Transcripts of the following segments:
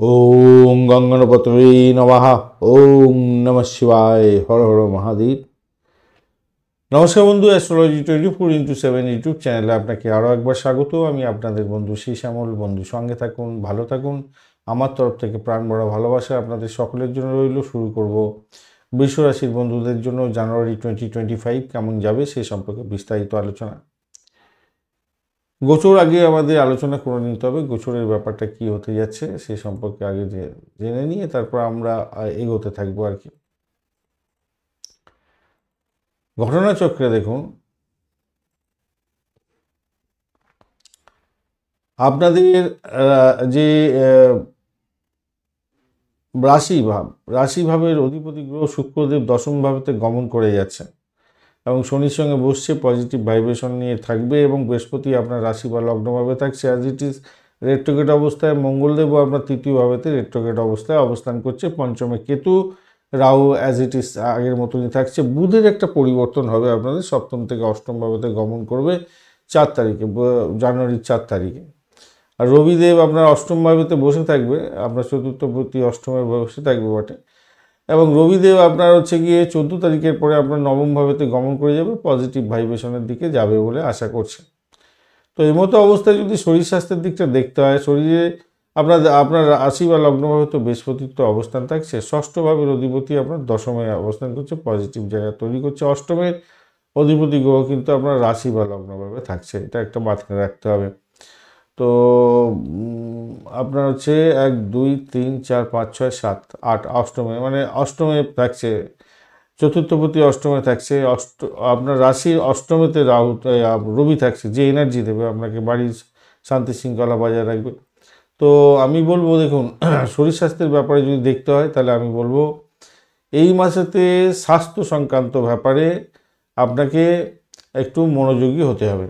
ওম গঙ্গনপতয়ে নমঃ। ওম নমঃ শিবায়। হর হর মহাদেব। নমস্কার বন্ধু, অ্যাস্ট্রোলজি 24x7 ইউটিউব চ্যানেলে আপনাকে আরও একবার স্বাগত। আমি আপনাদের বন্ধু শ্যামল। বন্ধু সঙ্গে থাকুন, ভালো থাকুন। আমার তরফ থেকে প্রাণ ভরা ভালোবাসা আপনাদের সকলের জন্য রইল। শুরু করব বৃষ রাশির বন্ধুদের জন্য জানুয়ারি 2025 কেমন যাবে সে সম্পর্কে বিস্তারিত আলোচনা। গোচর আগে আমাদের আলোচনা করে নিতে হবে, গোচরের ব্যাপারটা কি হতে যাচ্ছে সে সম্পর্কে আগে জেনে নিয়ে তারপর আমরা এগোতে থাকবো আর কি। ঘটনাচক্রে দেখুন, আপনাদের যে রাশিভাবের অধিপতি গ্রহ শুক্রদেব দশম ভাবেতে গমন করে যাচ্ছে এবং শনির সঙ্গে বসছে, পজিটিভ ভাইব্রেশন নিয়ে থাকবে এবং বৃহস্পতি আপনার রাশি বা লগ্নভাবে থাকছে অ্যাজ ইট ইজ রেট্রোগেট অবস্থায়। মঙ্গলদেবও আপনার তৃতীয় ভাবেতে রেট্রোগেট অবস্থায় অবস্থান করছে। পঞ্চমে Ketu, Rahu as it is আগের মতনই থাকছে। বুধের একটা পরিবর্তন হবে, আপনাদের সপ্তম থেকে অষ্টম ভাবেতে গমন করবে 4 তারিখে, জানুয়ারির 4 তারিখে। আর রবিদেব আপনার অষ্টম ভাবেতে বসে থাকবে, আপনার চতুর্থপতি অষ্টমে বসে থাকবে বটে। এবং রবিদেব আপনার হচ্ছে গিয়ে 14 তারিখের পরে আপনার নবম ভাবেতে গমন করে যাবে, পজিটিভ ভাইব্রেশনের দিকে যাবে বলে আশা করছে। তো এই মতো অবস্থায় যদি শরীর স্বাস্থ্যের দিকটা দেখতে হয়, শরীরে আপনার রাশি বা লগ্নভাবে তো বৃহস্পতির তো অবস্থান থাকছে, ষষ্ঠ ভাবের অধিপতি আপনার দশমে অবস্থান করছে, পজিটিভ জায়গা তৈরি করছে। অষ্টমের অধিপতি গ্রহ কিন্তু আপনার রাশি বা লগ্নভাবে থাকছে, এটা একটা মাথায় রাখতে হবে। তো আপনার হচ্ছে 1 2 3 4 5 6 7 8 অষ্টমে, মানে অষ্টমে থাকছে, চতুর্থপতি অষ্টমে থাকছে। আপনার রাশির অষ্টমেতে রবি থাকছে, যে এনার্জি দেবে আপনাকে, বাড়ির শান্তি শৃঙ্খলা বজায় রাখবে। তো আমি বলবো দেখুন, শরীর স্বাস্থ্যের ব্যাপারে যদি দেখতে হয় তাহলে আমি বলবো এই মাসেতে স্বাস্থ্য সংক্রান্ত ব্যাপারে আপনাকে একটু মনোযোগী হতে হবে।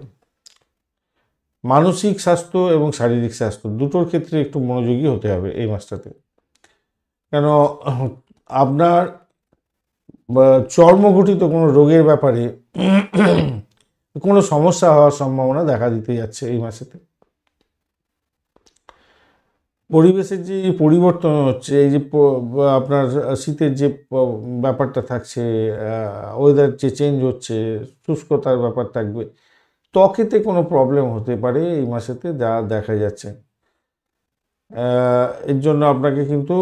মানসিক স্বাস্থ্য এবং শারীরিক স্বাস্থ্য দুটোর ক্ষেত্রে একটু মনোযোগী হতে হবে এই মাসটাতে। কেন, আপনার চর্মঘটিত কোনো রোগের ব্যাপারে কোনো সমস্যা হওয়ার সম্ভাবনা দেখা দিতে যাচ্ছে এই মাসেতে। পরিবেশের যে পরিবর্তন হচ্ছে, এই যে আপনার শীতের যে ব্যাপারটা থাকছে, ওয়েদার যে চেঞ্জ হচ্ছে, শুষ্কতার ব্যাপার থাকবে, ত্বকেতে কোনো প্রবলেম হতে পারে এই মাসেতে যা দেখা যাচ্ছে। এর জন্য আপনাকে কিন্তু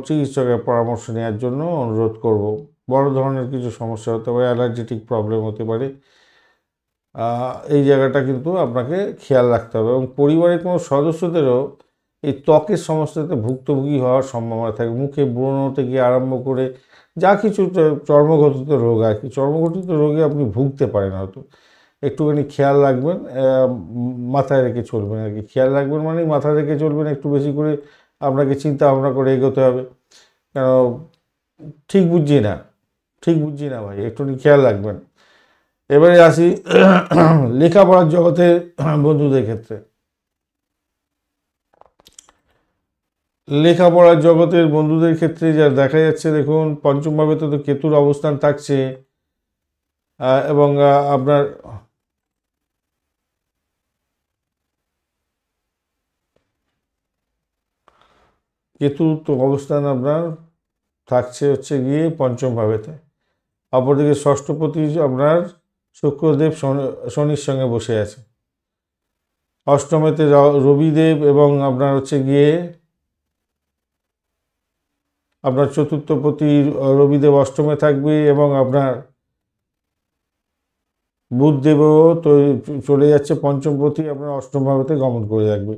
চিকিৎসকের পরামর্শ নেওয়ার জন্য অনুরোধ করব। বড় ধরনের কিছু সমস্যা হতে পারে, অ্যালার্জেটিক প্রবলেম হতে পারে, এই জায়গাটা কিন্তু আপনাকে খেয়াল রাখতে হবে। এবং পরিবারের কোনো সদস্যদেরও এই ত্বকের সমস্যাতে ভুক্তভোগী হওয়ার সম্ভাবনা থাকে। মুখে ব্রণ থেকে আরম্ভ করে যা কিছু চর্মঘটিত রোগ আর কি, চর্মঘটিত রোগে আপনি ভুগতে পারেন হয়তো, একটুখানি খেয়াল রাখবেন, মাথায় রেখে চলবেন আর কি। খেয়াল রাখবেন মানে মাথায় রেখে চলবেন, একটু বেশি করে আপনাকে চিন্তা ভাবনা করে এগোতে হবে। কেন, ঠিক বুঝছি না ভাই, একটুখানি খেয়াল রাখবেন। এবারে আসি লেখাপড়ার জগতে বন্ধুদের ক্ষেত্রে। লেখাপড়ার জগতের বন্ধুদের ক্ষেত্রে যা দেখা যাচ্ছে, দেখুন পঞ্চম ভাবে তো কেতুর অবস্থান থাকছে এবং আপনার কেতু তো অবস্থান আপনার থাকছে হচ্ছে গিয়ে পঞ্চম ভাবেতে। অপরদিকে ষষ্ঠপতি আপনার শুক্রদেব শনির সঙ্গে বসে আছে। অষ্টমেতে রবিদেব এবং আপনার হচ্ছে গিয়ে আপনার চতুর্থপতি রবিদেব অষ্টমে থাকবে এবং আপনার বুধদেবও তো চলে যাচ্ছে পঞ্চমপতি আপনার অষ্টম ভাবেতে গমন করে থাকবে।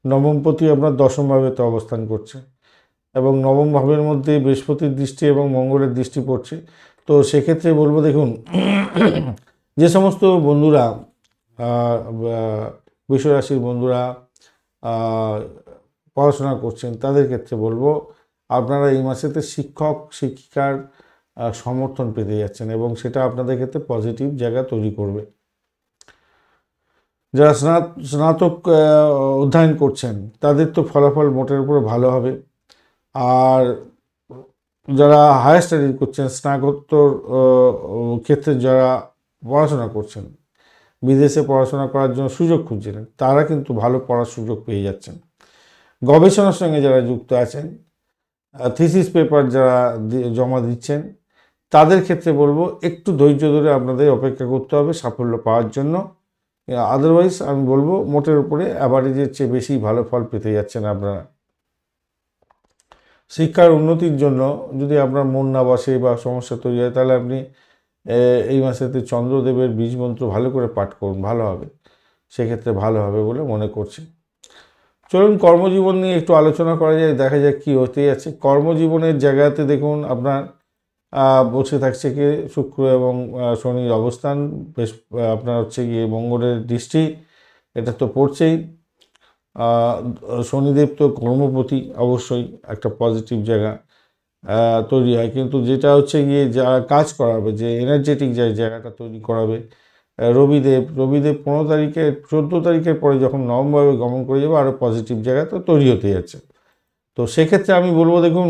নবমপতি আপনার দশম ভাবেতে অবস্থান করছে এবং নবম ভাবের মধ্যে বৃহস্পতির দৃষ্টি এবং মঙ্গলের দৃষ্টি পড়ছে। তো সেক্ষেত্রে বলবো দেখুন, যে সমস্ত বন্ধুরা বৃষ রাশির বন্ধুরা পড়াশোনা করছেন তাদের ক্ষেত্রে বলবো আপনারা এই মাসেতে শিক্ষক শিক্ষিকার সমর্থন পেতে যাচ্ছেন এবং সেটা আপনাদের ক্ষেত্রে পজিটিভ জায়গা তৈরি করবে। যারা স্নাতক অধ্যয়ন করছেন তাদের তো ফলাফল মোটের উপরে ভালো হবে। আর যারা হায়ার স্টাডি করছেন, স্নাতকোত্তর ক্ষেত্রে যারা পড়াশোনা করছেন, বিদেশে পড়াশোনা করার জন্য সুযোগ খুঁজছিলেন, তারা কিন্তু ভালো পড়ার সুযোগ পেয়ে যাচ্ছেন। গবেষণার সঙ্গে যারা যুক্ত আছেন, থিসিস পেপার যারা জমা দিচ্ছেন, তাদের ক্ষেত্রে বলবো একটু ধৈর্য ধরে আপনাদের অপেক্ষা করতে হবে সাফল্য পাওয়ার জন্য। আদারওয়াইজ আমি বলবো মোটের উপরে অ্যাভারেজের চেয়ে বেশি ভালো ফল পেতে যাচ্ছেন আপনারা। শিক্ষার উন্নতির জন্য যদি আপনার মন না বসে বা সমস্যা তৈরি হয়, তাহলে আপনি এই মাসেতে চন্দ্রদেবের বীজ মন্ত্র ভালো করে পাঠ করুন, ভালো হবে, সেক্ষেত্রে ভালো হবে বলে মনে করছি। চলুন কর্মজীবন নিয়ে একটু আলোচনা করা যায়, দেখা যাক কী হতে যাচ্ছে। কর্মজীবনের জায়গাতে দেখুন আপনার বসে থাকছে কি শুক্র এবং শনির অবস্থান, বেশ আপনার হচ্ছে গিয়ে মঙ্গলের দৃষ্টি, এটা তো পড়ছেই। শনিদেব তো কর্মপতি, অবশ্যই একটা পজিটিভ জায়গা তৈরি হয়, কিন্তু যেটা হচ্ছে গিয়ে যারা কাজ করাবে, যে এনার্জেটিক যে জায়গাটা তৈরি করাবে, রবিদেব 15 তারিখে 14 তারিখের পরে যখন নবমভাবে গমন করে যাবে, আরও পজিটিভ জায়গা তো তৈরি হতে যাচ্ছে। তো সেক্ষেত্রে আমি বলবো দেখুন,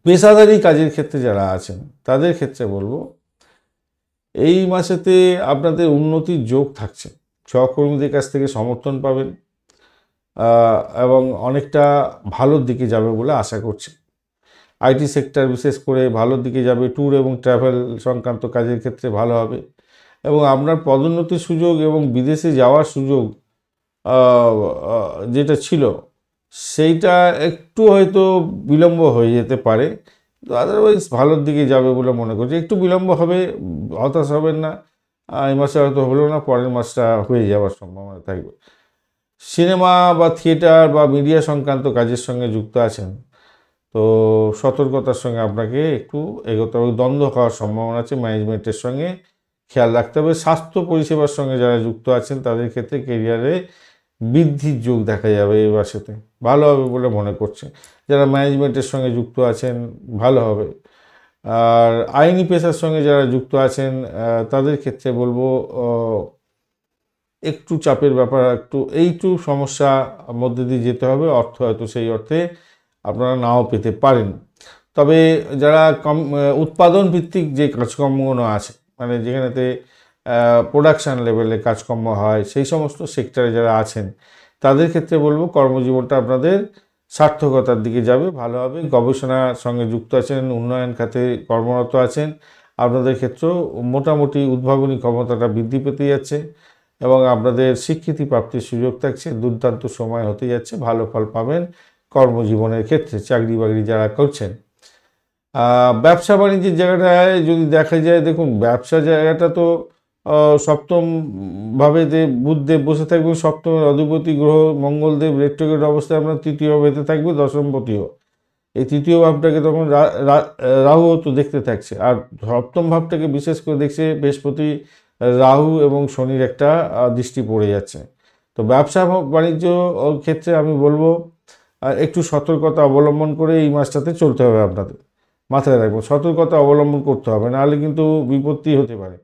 পেশাদারি কাজের ক্ষেত্রে যারা আছেন তাদের ক্ষেত্রে বলবো এই মাসেতে আপনাদের উন্নতির যোগ থাকছে, সহকর্মীদের কাছ থেকে সমর্থন পাবেন এবং অনেকটা ভালোর দিকে যাবে বলে আশা করছি। আইটি সেক্টর বিশেষ করে ভালোর দিকে যাবে, ট্যুর এবং ট্রাভেল সংক্রান্ত কাজের ক্ষেত্রে ভালো হবে এবং আপনার পদোন্নতির সুযোগ এবং বিদেশে যাওয়ার সুযোগ যেটা ছিল সেইটা একটু হয়তো বিলম্ব হয়ে যেতে পারে, তো আদারওয়াইজ ভালোর দিকে যাবে বলে মনে করছি। একটু বিলম্ব হবে, হতাশ হবেন না, এই মাসে হয়তো হলো না, পরের মাসটা হয়ে যাওয়ার সম্ভাবনা থাকবে। সিনেমা বা থিয়েটার বা মিডিয়া সংক্রান্ত কাজের সঙ্গে যুক্ত আছেন, তো সতর্কতার সঙ্গে আপনাকে একটু এগোতে হবে, দ্বন্দ্ব হওয়ার সম্ভাবনা আছে, ম্যানেজমেন্টের সঙ্গে খেয়াল রাখতে হবে। স্বাস্থ্য পরিষেবার সঙ্গে যারা যুক্ত আছেন তাদের ক্ষেত্রে কেরিয়ারে বৃদ্ধির যোগ দেখা যাবে এই মাসেতে, ভালো হবে বলে মনে করছে। যারা ম্যানেজমেন্টের সঙ্গে যুক্ত আছেন ভালো হবে। আর আইনি পেশার সঙ্গে যারা যুক্ত আছেন তাদের ক্ষেত্রে বলবো একটু চাপের ব্যাপার, একটু সমস্যা মধ্যে দিয়ে যেতে হবে, অর্থ হয়তো সেই অর্থে আপনারা নাও পেতে পারেন। তবে যারা উৎপাদন ভিত্তিক যে কাজকর্মগুলো আছে, মানে যেখানেতে প্রোডাকশান লেভেলে কাজকর্ম হয়, সেই সমস্ত সেক্টরে যারা আছেন তাদের ক্ষেত্রে বলবো কর্মজীবনটা আপনাদের সার্থকতার দিকে যাবে, ভালো হবে। গবেষণার সঙ্গে যুক্ত আছেন, উন্নয়ন খাতে কর্মরত আছেন, আপনাদের ক্ষেত্রেও মোটামুটি উদ্ভাবনী ক্ষমতাটা বৃদ্ধি পেতে যাচ্ছে এবং আপনাদের স্বীকৃতি প্রাপ্তির সুযোগ থাকছে, দুর্দান্ত সময় হতে যাচ্ছে, ভালো ফল পাবেন কর্মজীবনের ক্ষেত্রে। চাকরি বাকরি যারা করছেন, ব্যবসা বাণিজ্যের জায়গাটায় যদি দেখা যায়, দেখুন ব্যবসা জায়গাটা তো সপ্তম ভাবে বুধদেব বসে থাকবে, সপ্তমের অধিপতি গ্রহ মঙ্গলদেব রেট্রোগ্রেড অবস্থায় আপনার তৃতীয় ভাবেতে থাকবে, দশমপতিও। এই তৃতীয় ভাবটাকে তখন রাহু তো দেখতে থাকছে, আর সপ্তম ভাবটাকে বিশেষ করে দেখছে বৃহস্পতি, রাহু এবং শনির একটা দৃষ্টি পড়ে যাচ্ছে। তো ব্যবসা বাণিজ্য ক্ষেত্রে আমি বলবো একটু সতর্কতা অবলম্বন করে এই মাসটাতে চলতে হবে আপনাদের, মাথায় রাখবো, সতর্কতা অবলম্বন করতে হবে, নাহলে কিন্তু বিপত্তি হতে পারে।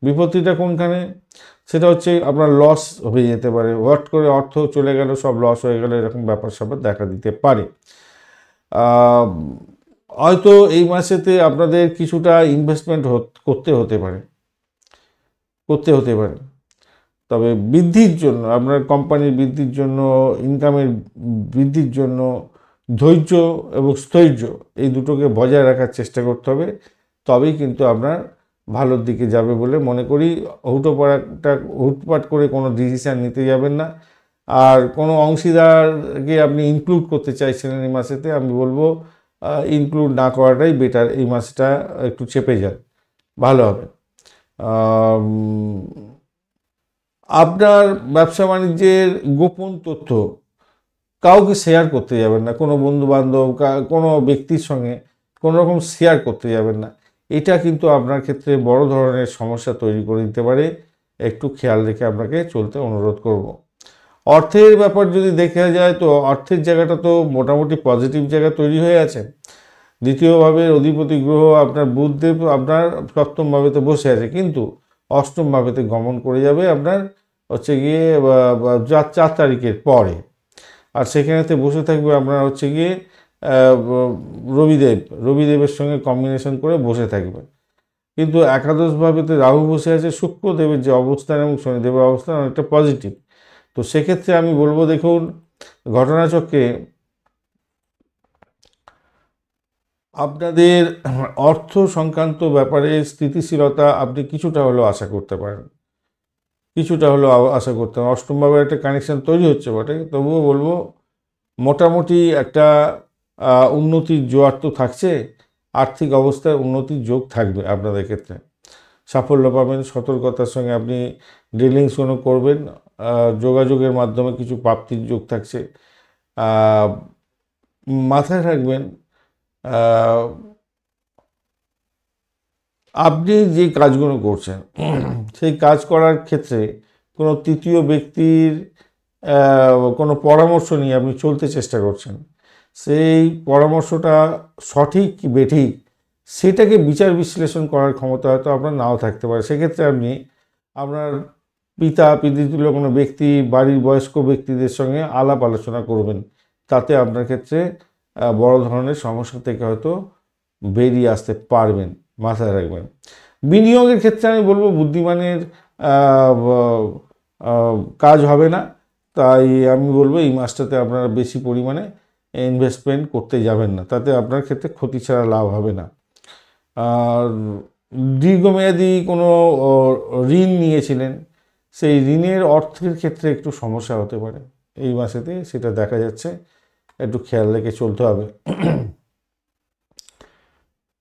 বিপত্তিটা কোনখানে, সেটা হচ্ছে আপনার লস হয়ে যেতে পারে, হট করে অর্থ চলে গেল, সব লস হয়ে গেল, এরকম ব্যাপার স্যাপার দেখা দিতে পারে। হয়তো এই মাসেতে আপনাদের কিছুটা ইনভেস্টমেন্ট করতে হতে পারে। তবে বৃদ্ধির জন্য, আপনার কোম্পানির বৃদ্ধির জন্য, ইনকামের বৃদ্ধির জন্য ধৈর্য এবং স্থৈর্য এই দুটোকে বজায় রাখার চেষ্টা করতে হবে, তবেই কিন্তু আপনার ভালোর দিকে যাবে বলে মনে করি। হুটপাট করে কোনো ডিসিশান নিতে যাবেন না। আর কোনো অংশীদারকে আপনি ইনক্লুড করতে চাইছিলেন এই মাসেতে, আমি বলবো ইনক্লুড না করাটাই বেটার, এই মাসটা একটু চেপে যান, ভালো হবে। আপনার ব্যবসা বাণিজ্যের গোপন তথ্য কাউকে শেয়ার করতে যাবেন না, কোনো বন্ধুবান্ধব কোনো ব্যক্তির সঙ্গে কোনো রকম শেয়ার করতে যাবেন না, এটা কিন্তু আপনার ক্ষেত্রে বড় ধরনের সমস্যা তৈরি করে দিতে পারে, একটু খেয়াল রেখে আপনাকে চলতে অনুরোধ করব। অর্থের ব্যাপার যদি দেখা যায়, তো অর্থের জায়গাটা তো মোটামুটি পজিটিভ জায়গা তৈরি হয়ে আছে। দ্বিতীয় ভাবের অধিপতি গ্রহ আপনার বুধদেব আপনার সপ্তম ভাবেতে বসে আছে, কিন্তু অষ্টম ভাবেতে গমন করে যাবে আপনার হচ্ছে গিয়ে 4 তারিখের পরে, আর সেখানেতে বসে থাকবে আপনার হচ্ছে গিয়ে রবিদেবের সঙ্গে কম্বিনেশন করে বসে থাকবে। কিন্তু একাদশ ভাবেতে রাহু বসে আছে, শুক্রদেবের যে অবস্থান এবং শনিদেবের অবস্থান অনেকটা পজিটিভ, তো সেক্ষেত্রে আমি বলবো, দেখুন ঘটনাচক্রে আপনাদের অর্থ সংক্রান্ত ব্যাপারে স্থিতিশীলতা আপনি কিছুটা হলেও আশা করতে পারেন, কিছুটা হলেও আশা করতে পারেন। অষ্টমভাবে একটা কানেকশন তৈরি হচ্ছে বটে, তবুও বলবো মোটামুটি একটা উন্নতির জোয়ার তো থাকছে, আর্থিক অবস্থায় উন্নতির যোগ থাকবে আপনাদের ক্ষেত্রে। সাফল্য পাবেন, সতর্কতার সঙ্গে আপনি ডিলিংসগুলো করবেন, যোগাযোগের মাধ্যমে কিছু প্রাপ্তির যোগ থাকছে। মাথায় রাখবেন আপনি যে কাজগুলো করছেন সেই কাজ করার ক্ষেত্রে কোনো তৃতীয় ব্যক্তির কোনো পরামর্শ নিয়ে আপনি চলতে চেষ্টা করছেন, সেই পরামর্শটা সঠিক কি বেঠিক সেটাকে বিচার বিশ্লেষণ করার ক্ষমতা হয়তো আপনার নাও থাকতে পারে। সেক্ষেত্রে আপনি আপনার পিতৃতুল্য কোনো ব্যক্তি, বাড়ির বয়স্ক ব্যক্তিদের সঙ্গে আলাপ আলোচনা করবেন, তাতে আপনার ক্ষেত্রে বড় ধরনের সমস্যা থেকে হয়তো বেরিয়ে আসতে পারবেন, মাথায় রাখবেন। বিনিয়োগের ক্ষেত্রে আমি বলবো বুদ্ধিমানের কাজ হবে না, তাই আমি বলবো এই মাসটাতে আপনারা বেশি পরিমাণে ইনভেস্টমেন্ট করতে যাবেন না, তাতে আপনার ক্ষেত্রে ক্ষতি ছাড়া লাভ হবে না। আর দীর্ঘমেয়াদী কোনো ঋণ নিয়েছিলেন, সেই ঋণের অর্থের ক্ষেত্রে একটু সমস্যা হতে পারে এই মাসেতে, সেটা দেখা যাচ্ছে, একটু খেয়াল রেখে চলতে হবে।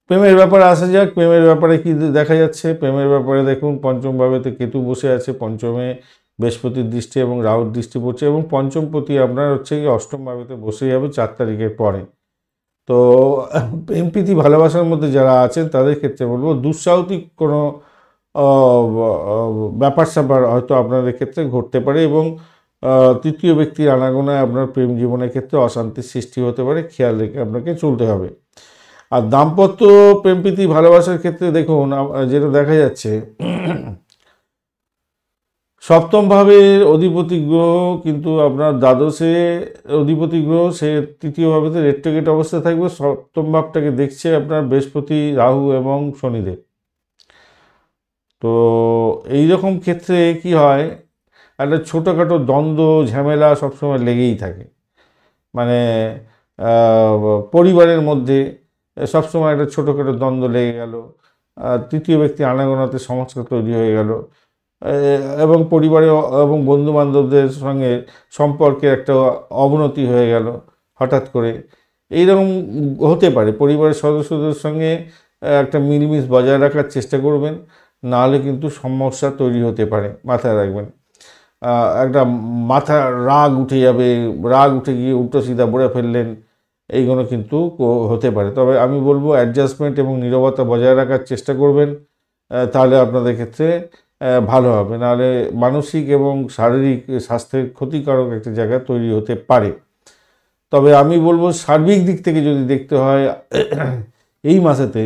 প্রেমের ব্যাপারে আসা যাক, প্রেমের ব্যাপারে কি দেখা যাচ্ছে? প্রেমের ব্যাপারে দেখুন পঞ্চম ভাবেতে কেতু বসে আছে, পঞ্চমে বৃহস্পতির দৃষ্টি এবং রাহুর দৃষ্টি পড়ছে, এবং পঞ্চমপতি আপনার হচ্ছে কি অষ্টম ভাবেতে বসে যাবে 4 তারিখের পরে। তো প্রেম প্রীতি ভালোবাসার মধ্যে যারা আছেন তাদের ক্ষেত্রে বলবো দুঃসাহসিক কোনো ব্যাপার স্যাপার হয়তো আপনাদের ক্ষেত্রে ঘটতে পারে, এবং তৃতীয় ব্যক্তির আনাগোনায় আপনার প্রেম জীবনের ক্ষেত্রে অশান্তির সৃষ্টি হতে পারে, খেয়াল রেখে আপনাকে চলতে হবে। আর দাম্পত্য প্রেম প্রীতি ভালোবাসার ক্ষেত্রে দেখুন যেটা দেখা যাচ্ছে, সপ্তম ভাবের অধিপতি গ্রহ কিন্তু আপনার দ্বাদশে অধিপতি গ্রহ, সে তৃতীয় ভাবেতে রেট্রোগেট অবস্থায় থাকবে। সপ্তম ভাবটাকে দেখছে আপনার বৃহস্পতি, রাহু এবং শনিদেব। তো এই রকম ক্ষেত্রে কি হয়, একটা ছোটোখাটো দ্বন্দ্ব ঝামেলা সবসময় লেগেই থাকে, মানে পরিবারের মধ্যে সবসময় একটা ছোটোখাটো দ্বন্দ্ব লেগে গেল, তৃতীয় ব্যক্তি আনাগোনাতে সমস্যা তৈরি হয়ে গেল, এবং পরিবারে এবং বন্ধুবান্ধবদের সঙ্গে সম্পর্কে একটা অবনতি হয়ে গেল হঠাৎ করে, এইরকম হতে পারে। পরিবারের সদস্যদের সঙ্গে একটা মিলমিশ বজায় রাখার চেষ্টা করবেন, নাহলে কিন্তু সমস্যা তৈরি হতে পারে, মাথায় রাখবেন। একটা মাথা রাগ উঠে যাবে, রাগ উঠে গিয়ে উল্টো সিধা বলে ফেললেন, এইগুলো কিন্তু হতে পারে। তবে আমি বলবো অ্যাডজাস্টমেন্ট এবং নীরবতা বজায় রাখার চেষ্টা করবেন, তাহলে আপনাদের ক্ষেত্রে ভালো হবে, নাহলে মানসিক এবং শারীরিক স্বাস্থ্যের ক্ষতিকারক একটা জায়গা তৈরি হতে পারে। তবে আমি বলবো সার্বিক দিক থেকে যদি দেখতে হয়, এই মাসেতে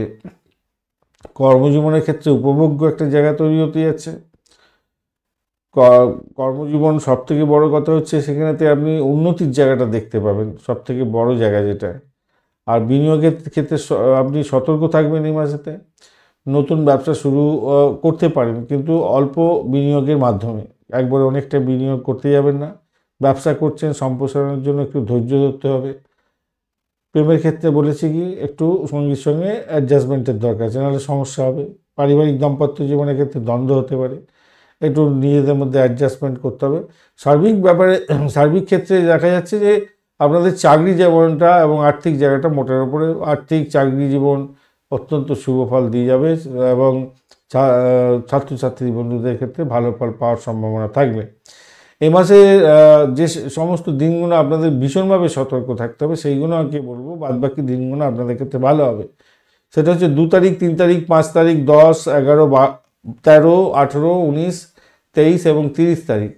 কর্মজীবনের ক্ষেত্রে উপভোগ্য একটা জায়গা তৈরি হতে যাচ্ছে। কর্মজীবন সবথেকে বড় কথা হচ্ছে সেখানেতে আপনি উন্নতির জায়গাটা দেখতে পাবেন, সবথেকে বড় জায়গা যেটা। আর বিনিয়োগের ক্ষেত্রে আপনি সতর্ক থাকবেন এই মাসেতে। নতুন ব্যবসা শুরু করতে পারেন, কিন্তু অল্প বিনিয়োগের মাধ্যমে, একবারে অনেকটা বিনিয়োগ করতে যাবেন না। ব্যবসা করছেন, সম্প্রসারণের জন্য একটু ধৈর্য ধরতে হবে। প্রেমের ক্ষেত্রে বলেছি কি একটু সঙ্গীর সঙ্গে অ্যাডজাস্টমেন্টের দরকার আছে, নাহলে সমস্যা হবে। পারিবারিক দাম্পত্য জীবনের ক্ষেত্রে দ্বন্দ্ব হতে পারে, একটু নিজেদের মধ্যে অ্যাডজাস্টমেন্ট করতে হবে। সার্বিক ক্ষেত্রে দেখা যাচ্ছে যে আপনাদের চাকরি জীবনটা এবং আর্থিক জায়গাটা মোটের উপরে, আর্থিক চাকরি জীবন অত্যন্ত শুভ ফল দিয়ে যাবে, এবং ছাত্রছাত্রী বন্ধুদের ক্ষেত্রে ভালো ফল পাওয়ার সম্ভাবনা থাকবে। এই মাসে যে সমস্ত দিনগুলো আপনাদের ভীষণভাবে সতর্ক থাকতে হবে, সেইগুলো আর কি বলবো, বাদবাকি দিনগুলো আপনাদের ক্ষেত্রে ভালো হবে। সেটা হচ্ছে 2 তারিখ, 3 তারিখ, 5 তারিখ, 10, 11, 13, 18, 19, 23 এবং 30 তারিখ।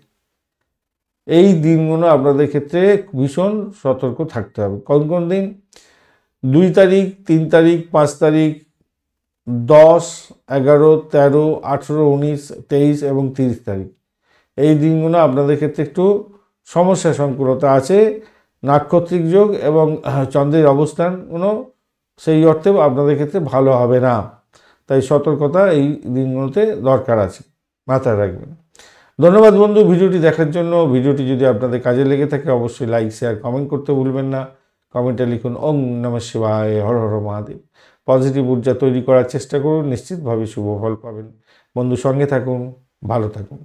এই দিনগুলো আপনাদের ক্ষেত্রে ভীষণ সতর্ক থাকতে হবে। কোন কোন দিন? 2 তারিখ, 3 তারিখ, 5 তারিখ, 10, 11, 13, 18, 19, 23 এবং 30 তারিখ। এই দিনগুলো আপনাদের ক্ষেত্রে একটু সমস্যা সংকুলতা আছে, নাক্ষত্রিক যোগ এবং চন্দ্রের অবস্থানগুলো সেই অর্থে আপনাদের ক্ষেত্রে ভালো হবে না, তাই সতর্কতা এই দিনগুলোতে দরকার আছে, মাথায় রাখবেন। ধন্যবাদ বন্ধু ভিডিওটি দেখার জন্য। ভিডিওটি যদি আপনাদের কাজে লেগে থাকে অবশ্যই লাইক শেয়ার কমেন্ট করতে ভুলবেন না। কমেন্টে লিখুন ওং নমঃ শিবায়, হর হর মহাদেব। পজিটিভ ঊর্জা তৈরি করার চেষ্টা করুন, নিশ্চিতভাবে শুভ ফল পাবেন। বন্ধু সঙ্গে থাকুন, ভালো থাকুন।